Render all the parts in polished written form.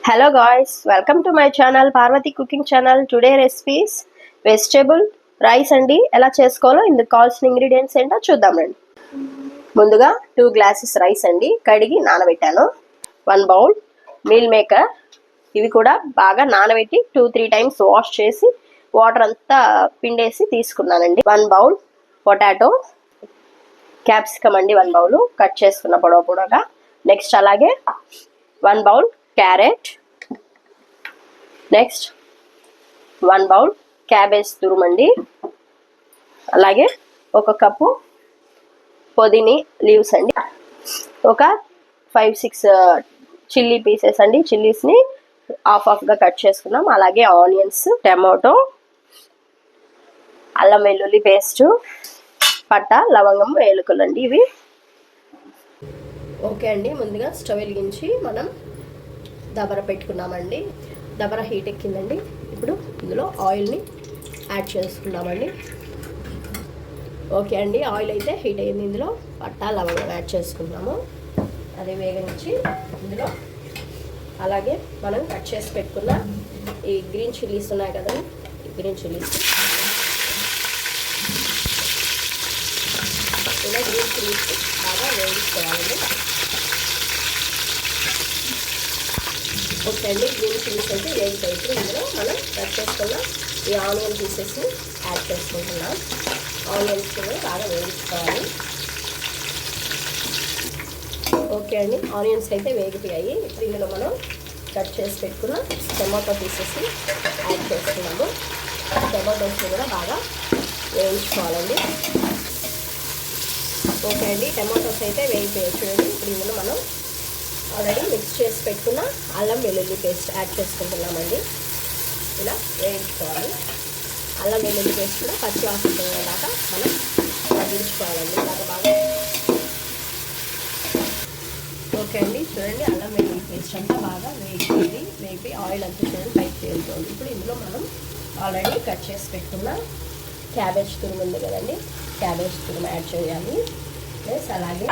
Hello guys, welcome to my channel Parvati Cooking Channel. Today recipes vegetable rice andi ela chesukovalo indu కావాల్సిన ingredients ఏంటో చూద్దామండి. ముందుగా 2 glasses rice అండి కడిగి నానబెట్టాను. 1 bowl meal maker ఇవి కూడా బాగా నానబెట్టి 2-3 times వాష్ చేసి వాటర్ అంతా పిండేసి తీసుకున్నానండి. 1 bowl పొటాటో క్యాప్సికమ్ అండి 1 bowl కట్ చేసుకున్న పొడవు పొడవుగా. నెక్స్ట్ అలాగే 1 bowl carrot, next 1 bowl cabbage తురుమండి, అలాగే 1 కప్పు పుదీనా లీవ్స్ అండి, ఒక 5-6 చిల్లీ పీసెస్ అండి, చిల్లీస్ని హాఫ్గా కట్ చేసుకున్నాం, అలాగే ఆనియన్స్, టమాటో, అల్లం వెల్లుల్లి పేస్టు, పట్ట లవంగం వేలుకలు అండి ఇవి. ఓకే అండి, ముందుగా స్టవ్ వెలిగించి మనం దబర పెట్టుకున్నామండి. దబర హీట్ ఎక్కిందండి. ఇప్పుడు ఇందులో ఆయిల్ని యాడ్ చేసుకున్నామండి. ఓకే అండి, ఆయిల్ అయితే హీట్ అయింది. ఇందులో పట్టా లవంగం యాడ్ చేసుకున్నాము. అది వేగనిచ్చి ఇందులో అలాగే మనం కట్ చేసి పెట్టుకున్న ఈ గ్రీన్ చిల్లీస్ ఉన్నాయి కదండి, ఈ గ్రీన్ చిల్లీస్ ఇలా గ్రీన్ చిల్లీస్ బాగా వేయించుకోవాలండి. ఓకే అండి, గ్రీన్ చిల్లీస్ అయితే వేగిపోయి ఇందులో మనం కట్ చేసుకున్న ఈ ఆనియన్ పీసెస్ని యాడ్ చేసుకుంటున్నాం. ఆనియన్స్ కూడా బాగా వేయించుకోవాలి. ఓకే అండి, ఆనియన్స్ అయితే వేగిపోయాయి. ఇప్పుడు ఇందులో మనం కట్ చేసి పెట్టుకున్న టమాటో పీసెస్ని యాడ్ చేసుకున్నాము. టమాటోస్ని కూడా బాగా వేయించుకోవాలండి. ఓకే అండి, టమాటోస్ అయితే వేగిపోయాయి చూడండి. ఇప్పుడు ఇందులో మనం ఆల్రెడీ మిక్స్ చేసి పెట్టుకున్న అల్లం వెల్లుల్లి పేస్ట్ యాడ్ చేసుకుంటున్నామండి. ఇలా వేయించుకోవాలి. అల్లం వెల్లుల్లి పేస్ట్ కూడా పచ్చి వాసన పోయేదాకా మనం మగ్గించుకోవాలండి బాగా. ఓకే అండి, చూడండి అల్లం వెల్లుల్లి పేస్ట్ అంతా బాగా వేపి ఆయిల్ అంతా చూడండి పైకి తేలుతుంది. ఇప్పుడు ఇందులో మనం ఆల్రెడీ కట్ చేసి పెట్టుకున్న క్యాబేజ్ తురుము ఉంది కదండి, క్యాబేజ్ తురుము యాడ్ చేయాలి. ప్లస్ అలాగే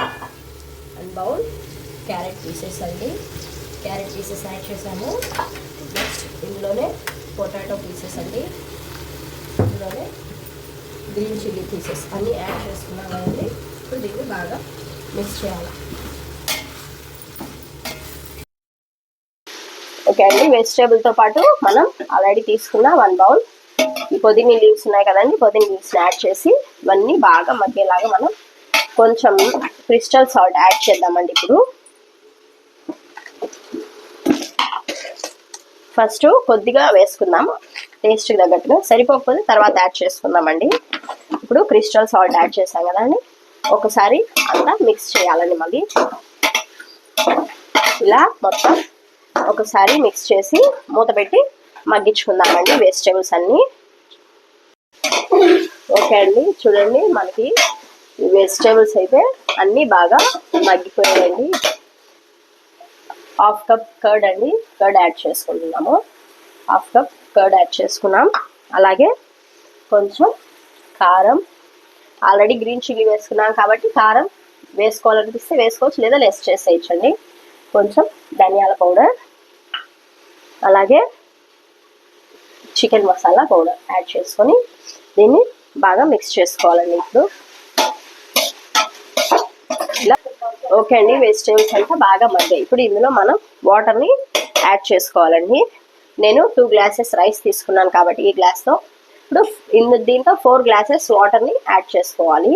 1 bowl క్యారెట్ పీసెస్ అండి, క్యారెట్ పీసెస్ యాడ్ చేసాము. నెక్స్ట్ ఇందులోనే పొటాటో పీసెస్ అండి, ఇందులోనే గ్రీన్ చిల్లీ పీసెస్ అన్నీ యాడ్ చేసుకున్నాం కదండి. ఇప్పుడు దీన్ని బాగా మిక్స్ చేయాలి. ఓకే అండి, వెజిటేబుల్తో పాటు మనం ఆల్రెడీ తీసుకున్న 1 bowl ఈ పుదీనా లీవ్స్ ఉన్నాయి కదండి, పుదీనా లీవ్స్ని యాడ్ చేసి ఇవన్నీ బాగా మగ్గేలాగా మనం కొంచెం క్రిస్టల్ సాల్ట్ యాడ్ చేద్దామండి. ఇప్పుడు ఫస్ట్ కొద్దిగా వేసుకుందాము, టేస్ట్కి తగ్గట్టుగా, సరిపోకపోతే తర్వాత యాడ్ చేసుకుందామండి. ఇప్పుడు క్రిస్టల్ సాల్ట్ యాడ్ చేసాం కదండి, ఒకసారి అంతా మిక్స్ చేయాలండి. మళ్ళీ ఇలా మొత్తం ఒకసారి మిక్స్ చేసి మూత పెట్టి మగ్గించుకుందామండి వెజిటేబుల్స్ అన్నీ. ఓకే అండి, చూడండి మనకి ఈ వెజిటేబుల్స్ అయితే అన్నీ బాగా మగ్గిపోయాయండి. 1/2 కప్ కర్డ్ అండి, కర్డ్ యాడ్ చేసుకుంటున్నాము. 1/2 కప్ కర్డ్ యాడ్ చేసుకున్నాం. అలాగే కొంచెం కారం, ఆల్రెడీ గ్రీన్ చిల్లీ వేసుకున్నాం కాబట్టి కారం వేసుకోవాలనిపిస్తే వేసుకోవచ్చు, లేదా లెస్ చేసేయచ్చండి. కొంచెం ధనియాల పౌడర్, అలాగే చికెన్ మసాలా పౌడర్ యాడ్ చేసుకొని దీన్ని బాగా మిక్స్ చేసుకోవాలండి. ఇప్పుడు ఇలా ఓకే అండి, వెజిటేబుల్స్ అంతా బాగా మగ్గాయి. ఇప్పుడు ఇందులో మనం వాటర్ని యాడ్ చేసుకోవాలండి. నేను 2 glasses రైస్ తీసుకున్నాను కాబట్టి ఈ గ్లాస్తో ఇప్పుడు దీంతో 4 glasses వాటర్ని యాడ్ చేసుకోవాలి.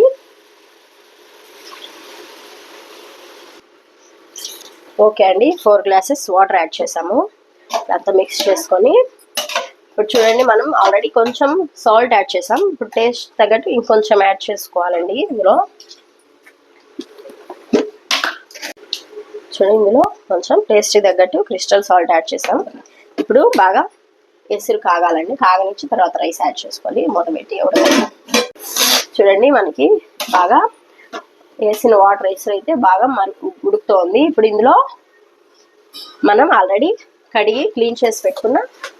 ఓకే అండి, 4 glasses వాటర్ యాడ్ చేసాము. దాంతో మిక్స్ చేసుకొని ఇప్పుడు చూడండి మనం ఆల్రెడీ కొంచెం సాల్ట్ యాడ్ చేసాం. ఇప్పుడు టేస్ట్ తగ్గట్టు ఇంకొంచెం యాడ్ చేసుకోవాలండి. ఇందులో చూడండి, ఇందులో కొంచెం టేస్ట్కి తగ్గట్టు క్రిస్టల్ సాల్ట్ యాడ్ చేసాం. ఇప్పుడు బాగా ఎసురు కాగాలండి, కాగనిచ్చి తర్వాత రైస్ యాడ్ చేసుకోవాలి. మూత పెట్టి చూడండి మనకి బాగా వేసిన వాటర్ ఎసురు అయితే బాగా ఉడుకుతోంది. ఇప్పుడు ఇందులో మనం ఆల్రెడీ కడిగి క్లీన్ చేసి పెట్టుకున్న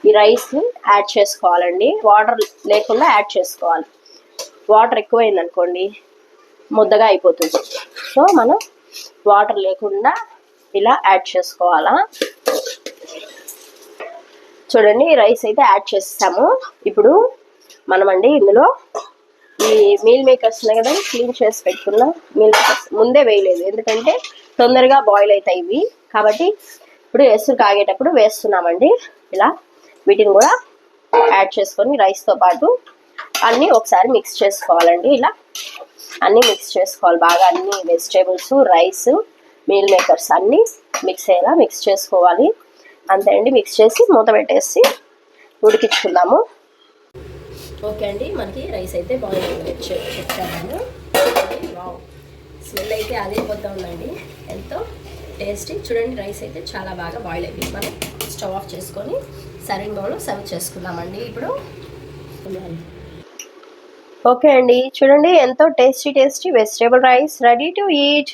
ఈ రైస్ని యాడ్ చేసుకోవాలండి. వాటర్ లేకుండా యాడ్ చేసుకోవాలి. వాటర్ ఎక్కువైంది అనుకోండి ముద్దగా అయిపోతుంది. సో మనం వాటర్ లేకుండా ఇలా యాడ్ చేసుకోవాలా. చూడండి రైస్ అయితే యాడ్ చేస్తాము. ఇప్పుడు మనమండి ఇందులో ఈ మీల్ మేకర్స్ ఉన్నాయి కదా, క్లీన్ చేసి పెట్టుకున్న మీల్ మేకర్స్ ముందే వేయలేదు, ఎందుకంటే తొందరగా బాయిల్ అవుతాయి ఇవి. కాబట్టి ఇప్పుడు ఎసురు కాగేటప్పుడు వేస్తున్నామండి. ఇలా వీటిని కూడా యాడ్ చేసుకొని రైస్తో పాటు అన్నీ ఒకసారి మిక్స్ చేసుకోవాలండి. ఇలా అన్నీ మిక్స్ చేసుకోవాలి బాగా, అన్ని వెజిటేబుల్స్, రైస్, మీల్ మేకర్స్ అన్నీ మిక్స్ అయ్యేలా మిక్స్ చేసుకోవాలి. అంతే అండి, మిక్స్ చేసి మూత పెట్టేసి ఉడికించుకుందాము. ఓకే అండి, మనకి రైస్ అయితే బాయిల్ చెప్పాను. వావ్, స్మెల్ అయితే అదే పోతా ఉందండి, ఎంతో టేస్టీ. చూడండి రైస్ అయితే చాలా బాగా బాయిల్ అయిపోయింది. మనం స్టవ్ ఆఫ్ చేసుకొని సర్వింగ్ బౌల్లో సర్వ్ చేసుకుందామండి ఇప్పుడు. ఓకే అండి, చూడండి ఎంతో tasty vegetable rice ready to eat.